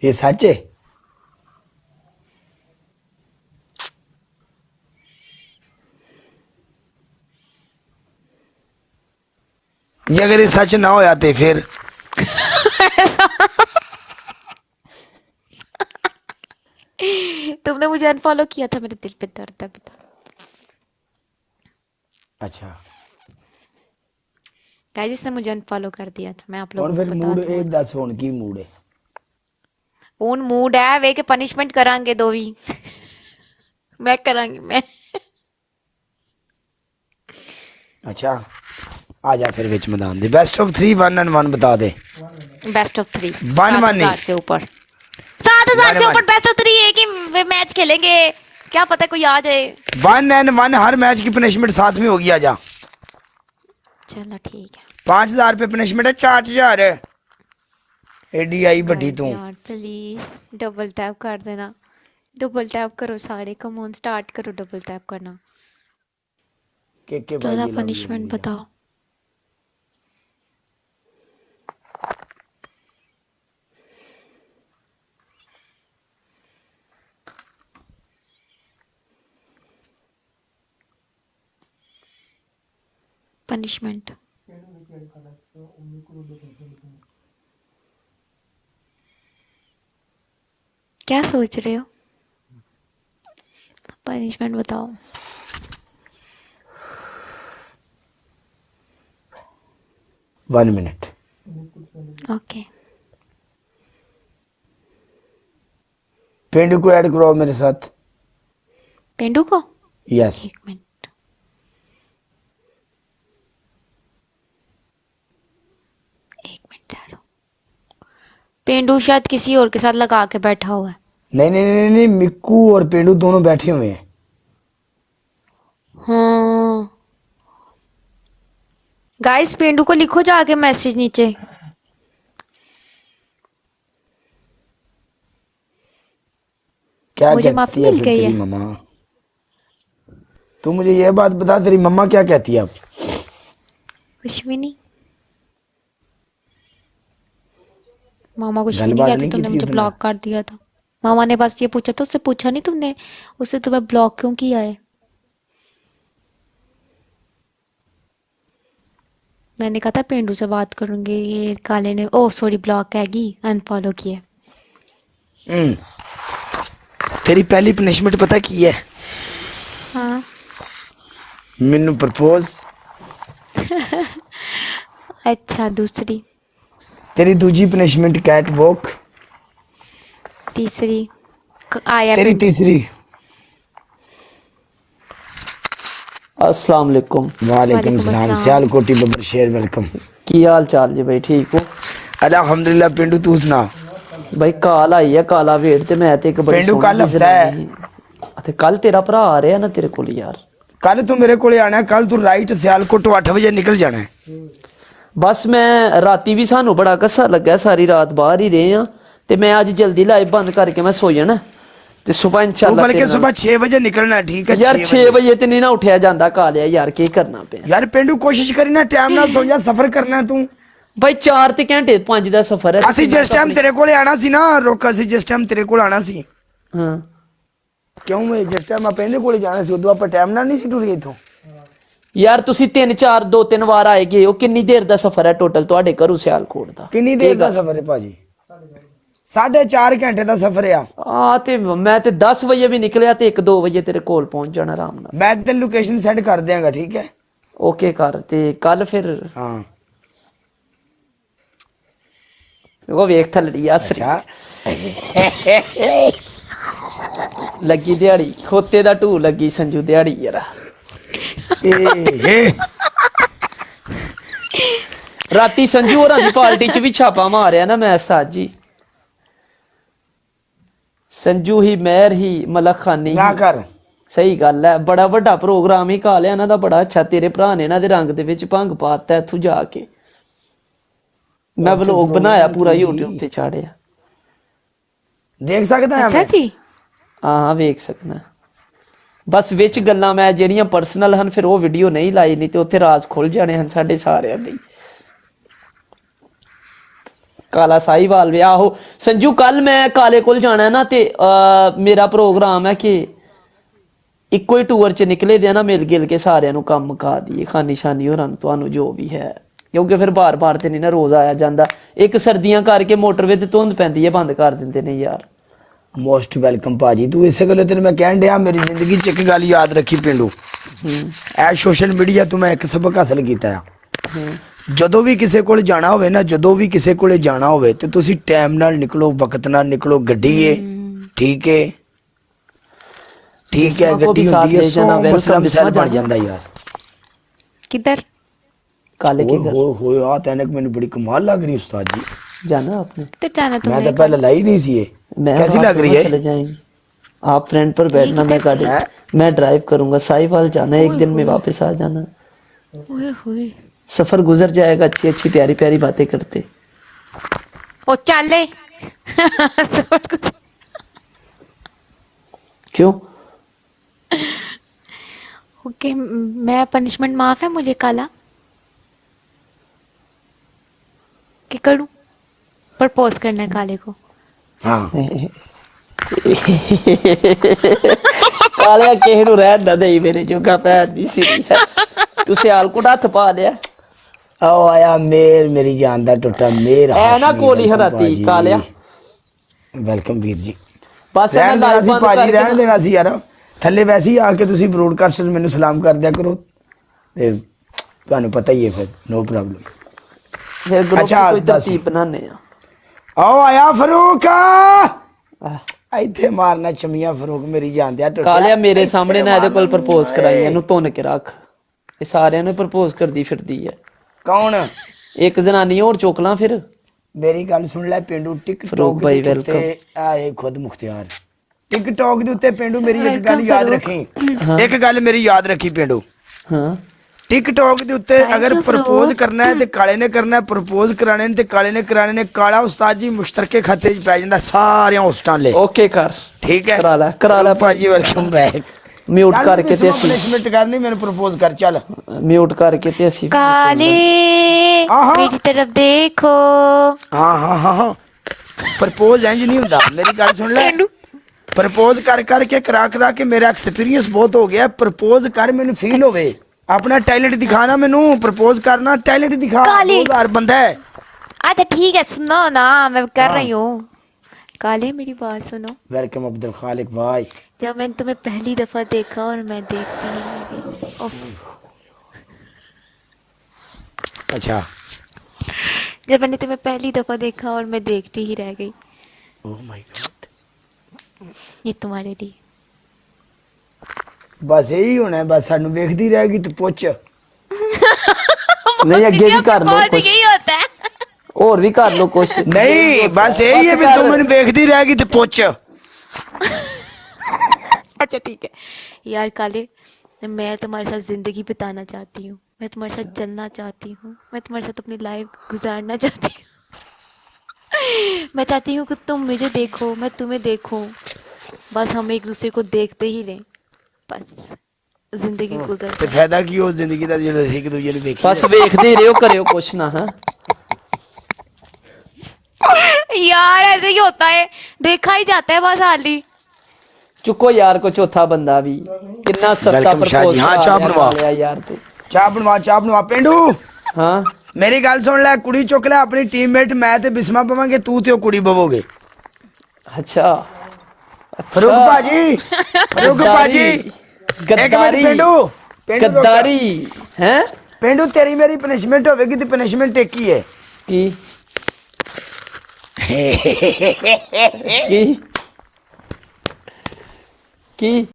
ये सच है? ये अगर ये सच ना हो जाते फिर? तुमने मुझे अनफॉलो किया था, मेरे दिल पे दर्द है बेटा। अच्छा, गाइस जिसने मुझे अनफॉलो कर दिया था, मैं आप और लोगों फिर को बता मूड दूं एक आज। दस होने की मूड है। उन मूड है वे के पनिशमेंट करांगे दो भी। मैं करांगी मैं। अच्छा, आ जा फिर विच मैदान दे। बेस्ट ऑफ 3 1 एंड 1 बता दे। Best of 3। वन सात वन नहीं, हजार से ऊपर। 7,000 वन से ऊपर वन। बेस्ट ऑफ 3 एक ही मैच खेलेंगे। क्या पता कोई आ जाए। 1 एंड 1 हर मैच की पनिशमेंट साथ में होगी। आ जा। चलो ठीक है। 5,000 पे पनिशमेंट है, 4,000 है। एडी आई बटी गाइस तू। यार प्लीज डबल टैप कर देना। डबल टैप करो सारे, कम ऑन स्टार्ट करो डबल टैप करना। के भाई ज्यादा ये लव यू पनिशमेंट भैया। बताओ। पनिशमेंट क्या सोच रहे हो? पनिशमेंट बताओ। 1 मिनट। ओके। पेंडू को ऐड करो मेरे साथ। पेंडू को यस। एक मिनट। एक मिनट ठहरो। पेंडू शायद किसी और के साथ लगा के बैठा हुआ है। नहीं नहीं नहीं नहीं, मिक्कू और पेंडू दोनों बैठे हुए हैं। हाँ गाइस पेंडू को लिखो जाके मैसेज नीचे। क्या मुझे माफी कहती है मिल फिर गई तेरी है। मम्मा? तू मुझे ये बात बता, तेरी मम्मा क्या कहती है अब? कुछ भी नहीं। मामा कुछ भी नहीं गलबात कहती, नहीं की तुमने थी मुझे उसने? ब्लॉक कर दिया था। मामा ने बस ये पूछा था, उससे पूछा नहीं तुमने उससे तुम्हें ब्लॉक क्यों किया है? मैंने कहा था पेंडू से बात करूंगी, ये काले ने ओ सॉरी ब्लॉक हैगी अनफॉलो किया। हम्म। तेरी पहली पनिशमेंट पता की है? हाँ मैनू प्रपोज। अच्छा दूसरी। तेरी दूजी पनिशमेंट कैट वॉक। तीसरी आया तेरी पेंडू। तीसरी। अस्सलाम वालेकुम। वालेकुम वालेकुम सलाम। अस्सलाम। सियालकोटी बब्बर शेर वेलकम। की हाल चाल जी भाई, ठीक हो? अल्हम्दुलिल्लाह। पेंडू तू सुना? भाई काल आई है, काला वेट ते मैं ते एक बड़ी पेंडू सोहनी कल जी हफ्ता जनानी है। ही ते कल तेरा भरा आ रहा ना तेरे कोल यार। कल तू मेरे को आना है। कल तू राइट सियालकोट 8 बजे निकल जाना है। बस मैं राती भी सानू बड़ा कस्सा लगा, सारी रात बाहर ही रहे हैं ते मैं आज जल्दी लाइव बंद करके मैं सो जाना ते सुबह तू इंशाल्लाह बल्कि तेरे नाल। सुबह 6 बजे निकलना है, ठीक है? यार 6 6 बजे। बजे ते नहीं ना उठया जांदा कालिया यार, की करना पे यार पेंडू कोशिश करी ना टाइम ਨਾਲ सो जा। सफर करना है तू। भाई 4 ते घंटे 5 ਦਾ सफर है ਅਸੀਂ ते मैं ਜਿਸ तो ਟਾਈਮ अपनी ਤੇਰੇ ਕੋਲੇ ਆਣਾ ਸੀ ਨਾ, ਰੁਕ, ਅਸੀਂ ਜਿਸ ਟਾਈਮ ਤੇਰੇ ਕੋਲ ਆਣਾ ਸੀ, हाँ ਕਿਉਂ ਮੈਂ ਜਿਸ ਟਾਈਮ ਆਪਾਂ ਇਹਦੇ ਕੋਲੇ ਜਾਣਾ ਸੀ ਉਦੋਂ ਆਪਾਂ ਟਾਈਮ ਨਾਲ ਨਹੀਂ ਸੀ ਟੁਰੇ ਇਥੋਂ? यार तुसी 3 4 2 3 ਵਾਰ ਆਏ ਗਏ ਹੋ, ਕਿੰਨੀ ਦੇਰ ਦਾ ਸਫਰ ਹੈ ਟੋਟਲ ਤੁਹਾਡੇ ਘਰੋਂ ਸਿਆਲਕੋਟ ਦਾ? ਕਿੰਨੀ ਦੇਰ ਦਾ ਸਫ਼ਰ ਹੈ ਭਾਜੀ? 4.5 ਘੰਟੇ ਦਾ ਸਫ਼ਰ ਆ। ਆ ਤੇ ਮੈਂ ਤੇ 10 ਵਜੇ ਵੀ ਨਿਕਲਿਆ ਤੇ 1 2 ਵਜੇ ਤੇਰੇ ਕੋਲ ਪਹੁੰਚ ਜਾਣਾ ਆਰਾਮ ਨਾਲ। ਮੈਂ ਤੈਨੂੰ ਲੋਕੇਸ਼ਨ ਸੈਂਡ ਕਰ ਦਿਆਂਗਾ, ਠੀਕ ਹੈ? ਓਕੇ ਕਰ ਤੇ ਕੱਲ ਫਿਰ ਹਾਂ। ਉਹ ਵੇਖ ਥਲੜੀ ਆਸਰੀ ਅੱਛਾ। ਲੱਗੀ ਦਿਹਾੜੀ, ਖੋਤੇ ਦਾ ਢੂ ਲੱਗੀ ਸੰਜੂ ਦਿਹਾੜੀ ਯਾਰ। ਇਹ ਰਾਤੀ ਸੰਜੂ ਹੋਰਾਂ ਦੀ ਪਾਰਟੀ 'ਚ ਵੀ ਛਾਪਾ ਮਾਰਿਆ ਨਾ ਮੈਂ ਸਾਜੀ। ਸੰਜੂ ਹੀ ਮਹਿਰ ਹੀ ਮਲਕ ਖਾਨੀ ਨਾ ਹੀ। ਕਰ। ਸਹੀ ਗੱਲ ਹੈ, ਬੜਾ ਵੱਡਾ ਪ੍ਰੋਗਰਾਮ ਹੀ ਕਾ ਲਿਆ ਇਹਨਾਂ ਦਾ, ਬੜਾ ਅੱਛਾ। ਤੇਰੇ ਭਰਾ ਨੇ ਇਹਨਾਂ ਦੇ ਰੰਗ ਦੇ ਵਿੱਚ ਭੰਗ ਪਾਤਾ ਇੱਥੋਂ ਜਾ ਕੇ। ਮੈਂ ਵਲੋਗ ਬਣਾਇਆ ਪੂਰਾ YouTube ਤੇ ਚਾੜਿਆ। ਦੇਖ ਸਕਦਾ ਹਾਂ अच्छा ਮੈਂ? जी। ਹਾਂ ਵੇਖ ਸਕਦਾ। ਬਸ ਵਿੱਚ ਗੱਲਾਂ ਮੈਂ ਜਿਹੜੀਆਂ ਪਰਸਨਲ ਹਨ ਫਿਰ ਉਹ ਵੀਡੀਓ ਨਹੀਂ ਲਾਈ, ਨਹੀਂ ਤੇ ਉੱਥੇ ਰਾਜ਼ ਖੁੱਲ ਜਾਣੇ ਹਨ ਸਾਡੇ ਸਾਰਿਆਂ ਦੇ। ਕਾਲਾ ਸਾਹੀਵਾਲ ਵੀ ਆਹੋ ਸੰਜੂ ਕੱਲ ਮੈਂ ਕਾਲੇ ਕੋਲ ਜਾਣਾ ਨਾ ਤੇ ਮੇਰਾ ਪ੍ਰੋਗਰਾਮ ਹੈ ਕਿ ਇੱਕੋ ਹੀ ਟੂਰ ਚ ਨਿਕਲੇ ਦੇ ਆ ਨਾ ਮਿਲ ਗਿਲ ਕੇ ਸਾਰਿਆਂ ਨੂੰ ਕੰਮ ਮੁਕਾ ਦਈਏ ਖਾਨੀ ਸ਼ਾਨੀ ਹੋਰਾਂ ਨੂੰ ਤੁਹਾਨੂੰ ਜੋ ਵੀ ਹੈ ਕਿਉਂਕਿ ਫਿਰ ਬਾਰ-ਬਾਰ ਤੇ ਨਹੀਂ ਨਾ ਰੋਜ਼ ਆਇਆ ਜਾਂਦਾ ਇੱਕ ਸਰਦੀਆਂ ਕਰਕੇ ਮੋਟਰਵੇ ਤੇ ਧੁੰਦ ਪੈਂਦੀ ਹੈ ਬੰਦ ਕਰ ਦਿੰਦੇ ਨੇ ਯਾਰ ਮੋਸਟ ਵੈਲਕਮ ਭਾਜੀ ਤੂੰ ਇਸੇ ਗੱਲੋਂ ਤੈਨੂੰ ਮੈਂ ਕਹਿਣ ਡਿਆ ਮੇਰੀ ਜ਼ਿੰਦਗੀ 'ਚ ਇੱਕ ਗੱਲ ਯਾਦ ਰੱਖੀ ਪਿੰਡੂ ਐ ਸੋਸ਼ਲ ਮੀਡੀਆ ਤੋਂ ਮੈਂ ਇੱਕ ਸਬਕ ਹਾਸਲ ਕੀਤਾ ਆ ਜਦੋਂ ਵੀ ਕਿਸੇ ਕੋਲ ਜਾਣਾ ਹੋਵੇ ਨਾ ਜਦੋਂ ਵੀ ਕਿਸੇ ਕੋਲੇ ਜਾਣਾ ਹੋਵੇ ਤੇ ਤੁਸੀਂ ਟਾਈਮ ਨਾਲ ਨਿਕਲੋ ਵਕਤ ਨਾਲ ਨਿਕਲੋ ਗੱਡੀ ਏ ਠੀਕ ਏ ਠੀਕ ਹੈ ਗੱਡੀ ਹੁੰਦੀ ਹੈ ਸੋ ਮਸਲਾ ਮਿਸਾਲ ਬਣ ਜਾਂਦਾ ਯਾਰ किधर ਕਾਲੇ ਕੀ ਗੱਲ ਹੋਏ ਆ ਤੈਨੂੰ ਮੈਨੂੰ ਬੜੀ ਕਮਾਲ ਲੱਗ ਰਹੀ ਉਸਤਾਦ ਜੀ ਜਾना आपने तो जाना मैं तुमने तो पहले लाई नहीं सी ये मैं कैसी आप लग रही दोनों है चले जाएंगे आप फ्रेंड पर बैठना मैं गाड़ी मैं ड्राइव करूंगा साहिवाल जाना है एक दिन में वापस आ जाना ओए होए सफर गुजर जाएगा अच्छी अच्छी प्यारी प्यारी बातें करते ओ चले क्यों ओके मैं पनिशमेंट माफ है मुझे काला क्या करूं प्रपोज करना है काले को हाँ ਕਾਲਿਆ ਕਿਸੇ ਨੂੰ ਰਹਿਣ ਨਾ ਦੇਈ ਮੇਰੇ ਜੋਗਾ ਪੈਰ ਨਹੀਂ ਸੀ ਤੂੰ ਸਿਆਲਕੋਟ ਹੱਥ ਪਾ ਲਿਆ आओ आया मेर मेरी जान दा टुटा मेर ਐ ਨਾ ਕੋਲੀ ਹਰਾਤੀ ਕਾਲਿਆ ਵੈਲਕਮ ਵੀਰ ਜੀ ਬਸ ਮੈਂ ਰਹਿਣ ਦੇਣਾ ਲਾਈਵ ਸੀ ਬੰਦ ਭਾਜੀ ਕਰਕੇ ਰਹਿਣ ਦੇਣਾ ਸੀ ਯਾਰ ਥੱਲੇ ਵੈਸੇ ਹੀ ਆ ਕੇ ਤੁਸੀਂ ਬ੍ਰੋਡਕਾਸਟ ਮੈਨੂੰ ਸਲਾਮ ਕਰ ਦਿਆ ਕਰੋ ਤੇ ਤੁਹਾਨੂੰ ਪਤਾ ਹੀ ਹੈ ਫਿਰ ਨੋ ਪ੍ਰੋਬਲਮ ਫਿਰ ਗਰੁੱਪ ਅੱਛਾ, ਕੋਈ ਦੱਸ। ਤਰਤੀਬ ਬਣਾਉਂਦੇ ਆ आओ आया फरूक ਆਹ, ਇੱਥੇ ਮਾਰਨਾ ਚਮੀਆਂ ਫਰੂਕ ਮੇਰੀ ਜਾਨ ਦਿਆ ਟੁੱਟਿਆ ਕਾਲਿਆ ਮੇਰੇ ਸਾਹਮਣੇ ਨਾ ਇਹਦੇ ਕੋਲ ਪ੍ਰਪੋਜ਼ ਕਰਾਈ ਇਹਨੂੰ ਧੁੰਨ ਕੇ ਰੱਖ ਇਹ ਸਾਰਿਆਂ ਨੂੰ ਪ੍ਰਪੋਜ਼ ਕਰਦੀ ਫਿਰਦੀ ਹੈ ਕੌਣ ਇੱਕ ਜਨਾਨੀ ਹੋਰ ਚੁੱਕ ਲਾਂ ਫਿਰ ਮੇਰੀ ਗੱਲ ਸੁਣ ਲੈ ਪਿੰਡੂ ਟਿਕਟੌਕ ਫਰੂਕ ਭਾਈ, ਦੇ ਉੱਤੇ ਆਏ ਖੁਦ ਮੁਖਤਿਆਰ ਟਿਕਟੌਕ ਦੇ ਉੱਤੇ ਪਿੰਡੂ ਮੇਰੀ ਇੱਕ ਗੱਲ ਯਾਦ ਰੱਖੀ ਇੱਕ ਗੱਲ ਮੇਰੀ ਯਾਦ ਰੱਖੀ ਪਿੰਡੂ ਹਾਂ ਟਿਕਟੌਕ ਦੇ ਉੱਤੇ ਅਗਰ ਪ੍ਰਪੋਜ਼ ਕਰਨਾ ਹੈ ਤੇ ਕਾਲੇ ਨੇ ਕਰਨਾ ਹੈ ਪ੍ਰਪੋਜ਼ ਕਰਾਣੇ ਨੇ ਤੇ ਕਾਲੇ ਨੇ ਕਰਾਣੇ ਨੇ ਕਾਲਾ ਉਸਤਾਦ ਜੀ ਮੁਸ਼ਤਰਕੇ ਖਾਤੇ 'ਚ ਪੈ ਜਾਂਦਾ ਸਾਰਿਆਂ ਹੋਸਟਾਂ ਲੈ ਓਕੇ ਕਰ ਠੀਕ ਹੈ ਕਰਾ ਲੈ ਭਾਜੀ ਵੈਲਕਮ ਬੈਕ ਮਿਊਟ ਕਰਕੇ ਤੇ ਅਸੀਂ ਪਨਿਸ਼ਮੈਂਟ ਕਰਨੀ ਮੈਨੂੰ ਪ੍ਰਪੋਜ਼ ਕਰ ਚੱਲ ਮਿਊਟ ਕਰਕੇ ਤੇ ਅਸੀਂ काले आहा। मेरी तरफ देखो ਹਾਂ ਹਾਂ ਹਾਂ ਹਾਂ ਪ੍ਰਪੋਜ਼ ਇੰਜ ਨਹੀਂ ਹੁੰਦਾ ਮੇਰੀ ਗੱਲ ਸੁਣ ਲੈ ਪ੍ਰਪੋਜ਼ ਕਰ ਕਰਕੇ ਕਰਾ ਕੇ ਮੇਰਾ ਐਕਸਪੀਰੀਅੰਸ ਬਹੁਤ ਹੋ ਗਿਆ ਪ੍ਰਪੋਜ਼ ਕਰ ਮੈਨੂੰ ਫੀਲ ਹੋਵੇ अपना टैलेंट दिखाना मैनू प्रपोज करना टैलेंट दिखा काले। 2000 बंदा है अच्छा ठीक है सुनो ना मैं कर रही हूँ काले मेरी बात सुनो वेलकम अब्दुल खालिक भाई जब मैंने तुम्हें पहली दफा देखा और मैं देखती ही रह गई उफ। अच्छा जब मैंने तुम्हें पहली दफा देखा और मैं देखती ही रह गई ओह माय गॉड ये तुम्हारे लिए बस यही होना है बस सानू देखदी रहेगी तो पूछ ਨਹੀਂ ਅੱਗੇ ਵੀ ਕਰ ਲੋ ਕੁਛ यही होता है ਹੋਰ ਵੀ ਕਰ ਲੋ ਕੁਛ नहीं बस यही है भी तू मैनू देखदी रहेगी तो पूछ अच्छा ठीक है यार काले मैं तुम्हारे साथ जिंदगी बिताना चाहती हूँ मैं तुम्हारे साथ चलना चाहती हूँ मैं तुम्हारे साथ अपनी लाइफ गुजारना चाहती हूँ मैं चाहती हूँ कि तुम मुझे देखो मैं तुम्हें देखूं बस हम एक दूसरे को देखते ही रहें बस जिंदगी गुजर ਤੇ ਫਾਇਦਾ ਕੀ ਉਸ ਜ਼ਿੰਦਗੀ ਦਾ ਜਦੋਂ ਇੱਕ ਦੂਜੇ ਨੂੰ ਵੇਖੀ ਬਸ ਵੇਖਦੇ ਰਹੋ ਕਰਿਓ ਕੁਛ ਨਾ ਹਾਂ यार ऐसे ही होता है देखा ही जाता है बस हाली ਚੁੱਕੋ ਯਾਰ ਕੋ ਚੌਥਾ ਬੰਦਾ ਵੀ ਕਿੰਨਾ ਸਸਤਾ Welcome ਸ਼ਾਹ ਪ੍ਰਪੋਜ਼ ਜੀ, ਹਾਂ, ਚਾਹ ਬਣਵਾ। ਯਾਰ ਤੂੰ ਚਾਹ ਬਣਵਾ ਪਿੰਡੂ ਹਾਂ ਮੇਰੀ ਗੱਲ ਸੁਣ ਲੈ ਕੁੜੀ ਚੁੱਕ ਲੈ ਆਪਣੀ ਟੀਮਮੇਟ ਮੈਂ ਤੇ ਬਿਸਮਾ ਪਵਾਂਗੇ ਤੂੰ ਤੇ ਉਹ ਕੁੜੀ ਬਵੋਗੇ ਅੱਛਾ ਫਰੂਕ ਭਾਜੀ ਫਰੂਕ ਭਾਜੀ ਇੱਕ ਮਿੰਟ ਗੱਦਾਰੀ ਪਿੰਡੂ ਗੱਦਾਰੀ ਹੈ ਪਿੰਡੂ ਤੇਰੀ ਮੇਰੀ ਪਨਿਸ਼ਮੈਂਟ ਹੋਵੇਗੀ ਤੇ ਪਨਿਸ਼ਮੈਂਟ ਇੱਕ ਹੀ ਹੈ ਕੀ ਕੀ ਕੀ